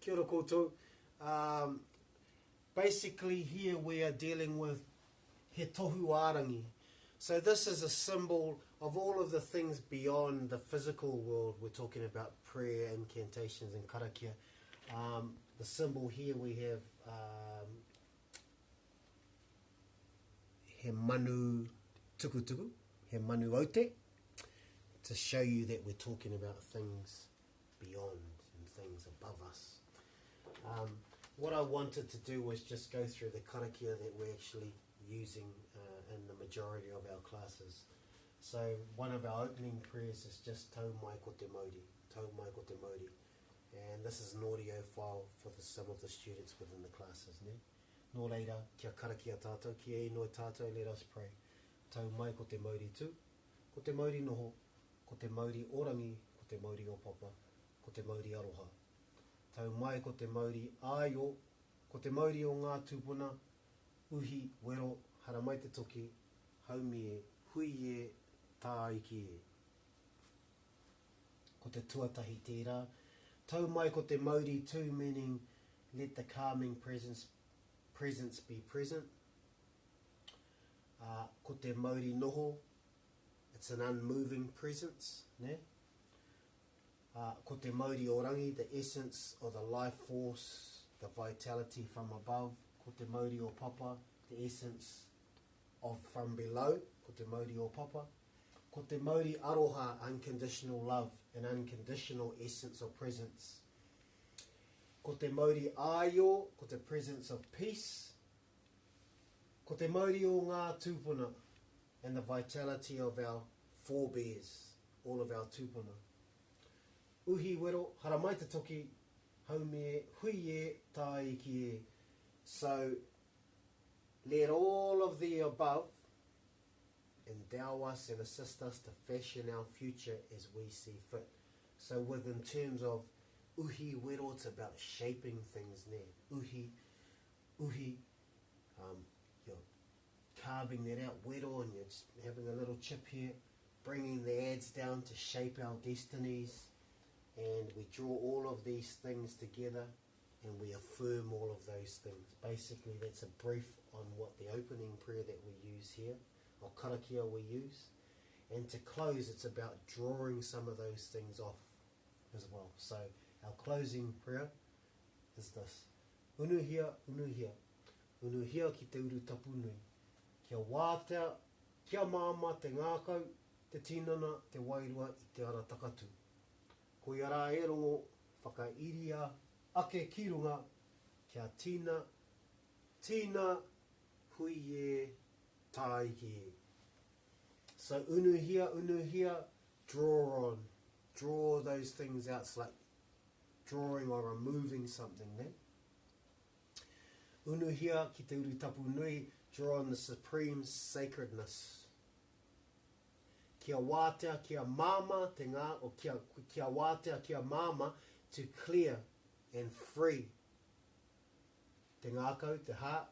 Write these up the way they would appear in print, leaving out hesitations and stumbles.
Kia ora koutou. Basically here we are dealing with he tohu arangi. So this is a symbol of all of the things beyond the physical world. We're talking about prayer, incantations and karakia. The symbol here we have he manu tukutuku, he manu ote, to show you that we're talking about things beyond and things above us. What I wanted to do was just go through the karakia that we're actually using in the majority of our classes. So one of our opening prayers is just tau mai ko te mauri, tau mai ko te mauri. And this is an audio file for some of the students within the classes. Ne? Nō reira, kia karakia tātou, kia e noi tātou, let us pray. Tau mai ko te mauri tū, ko te mauri noho, ko te mauri orangi, ko te mauri o papa, ko te mauri aroha. Tau mai ko te mauri aio, ko te mauri o ngā tūpuna, uhi, wero, haramai te toki, haumi e, hui e, tā iki e. Ko te tuatahi tērā. Tau mai ko te mauri tū, meaning let the calming presence be present. Ko te mauri noho, it's an unmoving presence. Ne? Ko te mauri orangi, the essence or the life force, the vitality from above. Ko te mauri o papa, the essence of from below. Ko te mauri o papa. Ko te mauri aroha, unconditional love and unconditional essence or presence. Ko te mauri aio, ko te presence of peace. Ko te mauri o ngā tūpuna and the vitality of our forebears, all of our tūpuna. Uhi wero, haramai te toki, haumi e, hui e, tā iki e. So, let all of the above endow us and assist us to fashion our future as we see fit. So within terms of uhi wero, it's about shaping things ne. Uhi, you're carving that out wero and you're just having a little chip here, bringing the adze down to shape our destinies. And we draw all of these things together and we affirm all of those things. Basically, that's a brief on what the opening prayer that we use here, or karakia we use. And to close, it's about drawing some of those things off as well. So our closing prayer is this. Unuhia, unuhia. Unuhia ki te uru tapu nui. Kia wātea, kia māma te ngākau, te tinana, te wairua i te ara takatu. Ko ia rā e rongo whakairia ake ki runga kia tina, tina hui e tā iki e. So unuhia, draw on. Draw those things out. It's like drawing or removing something there. Unuhia ki te uru tapu nui, draw on the supreme sacredness. Kia wātea, kia māma, te ngā, or kia wātea, kia māma, to clear and free te ngākau, te heart,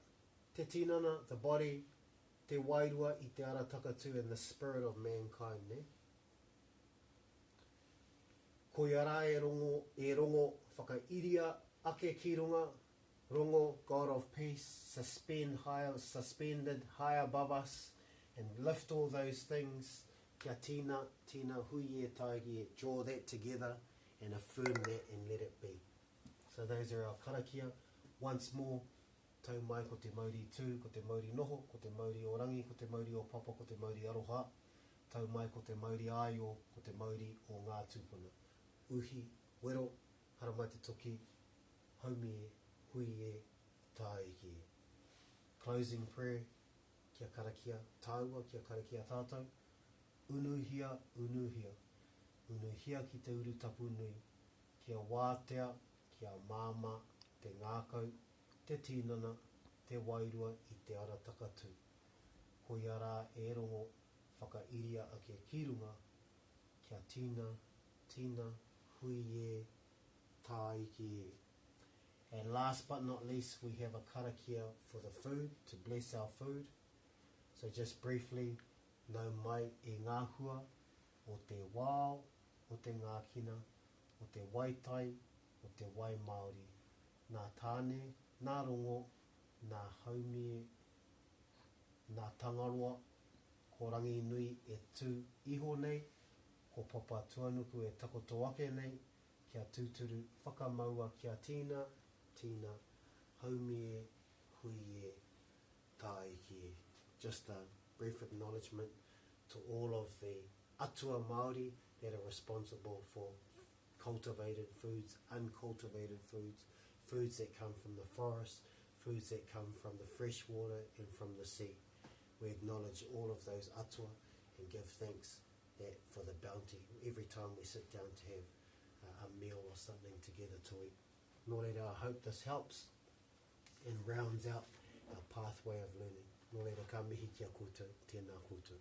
te tinana, the body, te wairua i te ara takatu and the spirit of mankind. Ne? Ko ia rā e rongo whakairia ake ki runga, rongo, God of peace, suspended high above us, and lift all those things. Kia tina, hui e taigi e, draw that together and affirm that and let it be. So those are our karakia. Once more, tau mai ko te mauri tū, ko te mauri noho, ko te mauri orangi, ko te mauri o papa, ko te mauri aroha. Tau mai ko te mauri aio, ko te mauri o ngā tūpuna. Uhi, wero, haramai te toki, haumi e, hui e, tā iki e. Closing prayer, kia karakia tāua, kia karakia tātou. Unuhia, unuhia. Unuhia ki te uru tapu nui. Kia wātea, kia māma, te ngākau, te tinana, te wairua i te ara takatu. Ko ia rā e rongo whakairia ake ki runga. Kia tina, hui e, tā iki e. And last but not least, we have a karakia for the food, to bless our food. So just briefly, nau mai e ngā hua, o te wao, o te ngākina, o te waitai, o te wai Māori. nā tāne, nā rongo, nā haumie, nā tangaroa, ko rangi nui e tū iho nei, ko papa tuanuku e takoto ake nei, kia tūturu whakamaua kia tīna, tīna, haumie, huie, tāikie. Just a brief acknowledgement to all of the atua Māori that are responsible for cultivated foods, uncultivated foods, foods that come from the forest, foods that come from the fresh water and from the sea. We acknowledge all of those atua and give thanks that for the bounty every time we sit down to have a meal or something together to eat. Nō reira, I hope this helps and rounds out our pathway of learning. Nō reira, ka mihi kia koutou, tēnā koutou.